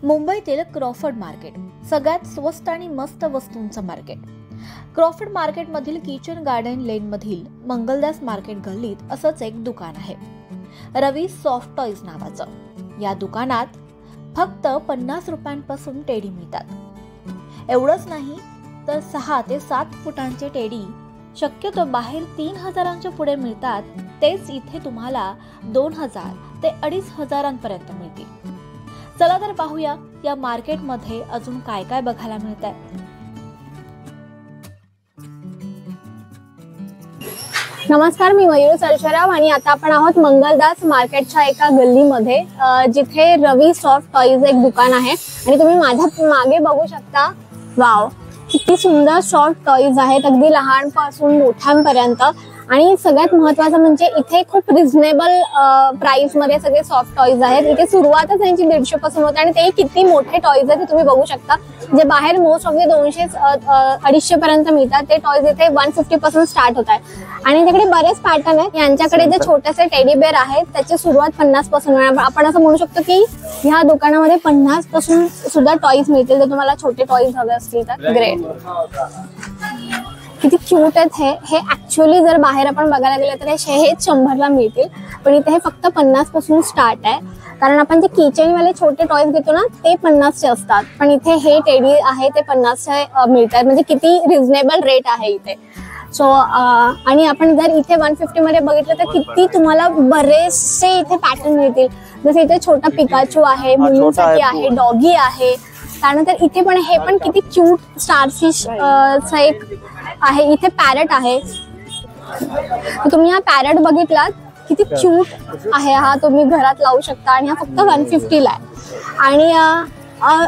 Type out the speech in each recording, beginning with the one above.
मुंबईतील Crawford market सगळ्यात स्वस्त आणि मस्त वस्तूंचं मार्केट। क्रॉफर्ड मार्केटमधील किचन गार्डन लेनमधील मंगलदास मार्केट गल्लीत असंच एक दुकान आहे, रवी सॉफ्ट टॉयज नावाचं। या दुकानात फक्त 50 रुपयांपासून टेडी मिळतात। एवढंच नाही तर 6 ते 7 फुटांचे टेडी शक्यतो बाहेर 3000च्या पुढे मिळतात, तेच इथे तुम्हाला 2000 ते 2500 पर्यंत मिळतील। चला तर पाहूया या मार्केटमध्ये अजून काय काय बघायला मिळतंय। नमस्कार, मी मयूर सरशराव आणि आता आपण आहोत मंगलदास मार्केटच्या एका गल्लीमध्ये, जिथे रवी सॉफ्ट टॉयज एक दुकान आहे आणि तुम्ही माझ्या मागे बघू शकता। वाव, किती सुंदर सॉफ्ट टॉयज आहेत, अगदी लहानपासून मोठ्यांपर्यंत। आणि सगळ्यात महत्त्वाचं म्हणजे इथे खूप रिझनेबल प्राइस मध्ये सगळे सॉफ्ट टॉयज आहेत। इथे सुरुवातच त्यांची 150 पासून होते आणि ते किती मोठे टॉयज आहेत ते तुम्ही बघू शकता। जे बाहेर मोस्ट ऑफ 200-250 पर्यंत मिळतात, ते टॉयज इथे 150 पासून स्टार्ट होत आहे। आणि तिकडे बरेच पॅटर्न आहेत। यांच्याकडे जे छोटेसे टेडी बेअर आहेत त्याची सुरुवात 50 पासून आहे। आपण असं म्हणू शकतो की ह्या दुकानामध्ये 50 पासून सुद्धा टॉयज मिळतील जर तुम्हाला छोटे टॉयज हवे असतील तर। ग्रेट, किती क्यूट आहेत हे ऍक्च्युअली जर बाहेर आपण बघायला गेलं तर हे 100ला मिळतील, पण इथे हे फक्त 50 पासून स्टार्ट आहे। कारण आपण जे किचन वाले छोटे टॉयज घेतो ना ते 50चे असतात, पण इथे हे टेडी आहे ते 50चे मिळतात। म्हणजे किती रिझनेबल रेट आहे इथे। सो आणि आपण जर इथे 150 मध्ये बघितलं तर किती तुम्हाला बरेचसे इथे पॅटर्न मिळतील। जसे इथे छोटा पिकाचू आहे, मुलींसाठी आहे, डॉगी आहे। त्यानंतर इथे पण हे पण किती क्यूट स्टारफिश एक आहे। इथे पॅरट आहे, तुम्ही हा पॅरट बघितलात किती क्यूट आहे। हा तुम्ही घरात लावू शकता आणि हा फक्त 150ला आहे।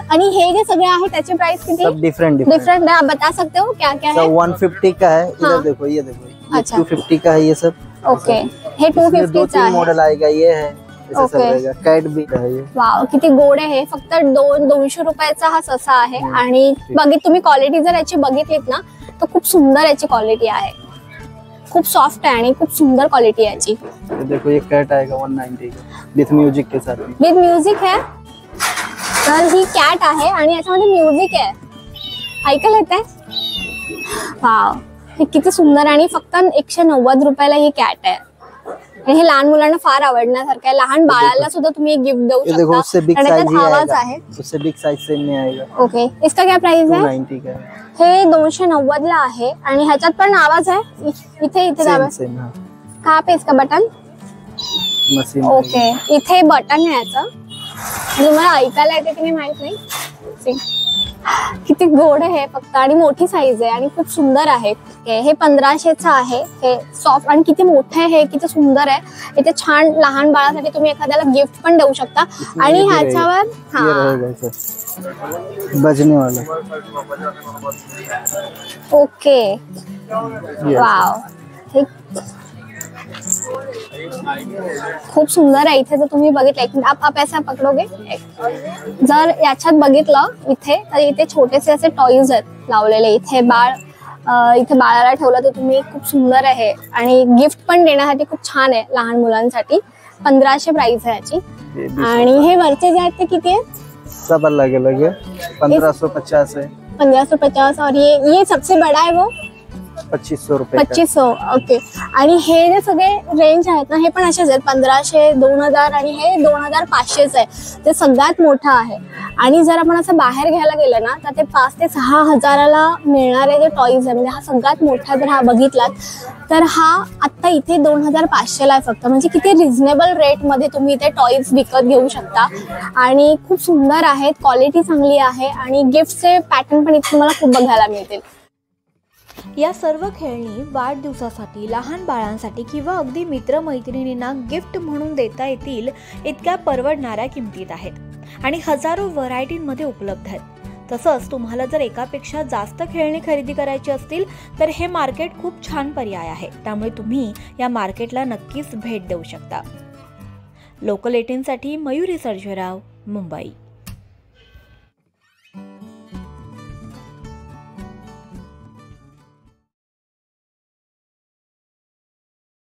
आणि हे जे सगळे आहे त्याची प्राइस किती डिफरेंट है, आप बता सकते हो क्या क्या है? 150 का है, इधर देखो, ये देखो, अच्छा 250 का है ये सब। ओके, हे 250 चा आहे। मॉडल आएगा, ये है, ऐसे सब रहेगा। कैट भी है ये। वाव, किती गोड आहे। फक्त 200 रुपयाचा हा ससा आहे। आणि तुम्ही क्वालिटी जर याची बघितलीत ना तर खूप सुंदर याची क्वालिटी आहे, खूप सॉफ्ट आहे आणि खूप सुंदर क्वालिटी आहे याची। देखो ये कैट आएगा 190 का विथ म्यूजिक के साथ। विथ म्यूजिक है, तर ही कॅट आहे आणि याच्यामध्ये म्युझिक आहे, ऐकायला येतंय। वाव, हे किती सुंदर। आणि फक्त 190 रुपयाला ही कॅट आहे। आणि हे लहान मुलांना फार आवडण्यासारखं आहे। लहान बाळाला सुद्धा तुम्ही गिफ्ट देऊ शकता। उससे बिग साइज आवाज आहे, उससे बिग साइज से नहीं आएगा। ओके, इसका क्या प्राइस है? 290 का है। हे 290 ला आहे आणि ह्याच्यात पण आवाज आहे। इथे कहाँ पे इसका बटन? मशीन। ओके, इथे बटन आहे याचं, तुम्हाला ऐकायला येते की नाही माहित नाही। किती गोड आहे फक्त, आणि मोठी साईज आहे आणि खूप सुंदर आहे। हे 1500चं आहे। हे सॉफ्ट आणि किती मोठं आहे, हे किती सुंदर आहे। इथे छान लहान बाळासाठी तुम्ही एखाद्याला गिफ्ट पण देऊ शकता। आणि ह्याच्यावर बजने वाला। ओके, वाव, खूप सुंदर आहे। इथे जर तुम्ही बघितलं, आप ऐसा पकडोगे, जर याच्यात बघितलं इथे तर इथे छोटेसे असे टॉयज आहेत लावलेले। इथे इथे बाळाला ठेवलं तर तुम्ही खूप सुंदर आहे आणि गिफ्ट पण देण्यासाठी खूप छान आहे लहान मुलांसाठी। 1500 प्राइस आहे याची। आणि हे वरचे जे आहेत ते किती आहे? सब अलग अलग है। 1550 है, 1550। और ये सबसे बड़ा है वो 2500 रुपए। 2500, ओके। आणि हे जे सगळे रेंज आहेत ना हे पण असेच आहेत, 1500, 2000 आणि हे 2500च आहे, ते सगळ्यात मोठं आहे। आणि जर आपण असं बाहेर घ्यायला गेलं ना तर ते 5 ते 6000ला मिळणारे जे टॉयज आहे, म्हणजे हा सगळ्यात मोठा जर हा बघितलात तर हा आता इथे 2500ला आहे फक्त। म्हणजे किती रिझनेबल रेट मध्ये तुम्ही इथे टॉयज विकत घेऊ शकता आणि खूप सुंदर आहेत, क्वालिटी चांगली आहे आणि गिफ्टचे पॅटर्न पण इथे तुम्हाला खूप बघायला मिळतील। या सर्व खेळणी वाढदिवसासाठी, लहान बाळांसाठी किंवा अगदी मित्रमैत्रिणींना गिफ्ट म्हणून देता येतील इतक्या परवडणाऱ्या किमतीत आहेत आणि हजारो व्हरायटीमध्ये उपलब्ध आहेत। तसंच तुम्हाला जर एकापेक्षा जास्त खेळणी खरेदी करायची असतील तर हे मार्केट खूप छान पर्याय आहे। त्यामुळे तुम्ही या मार्केटला नक्कीच भेट देऊ शकता। लोकल 18 साठी मयूरी सर्जेराव, मुंबई।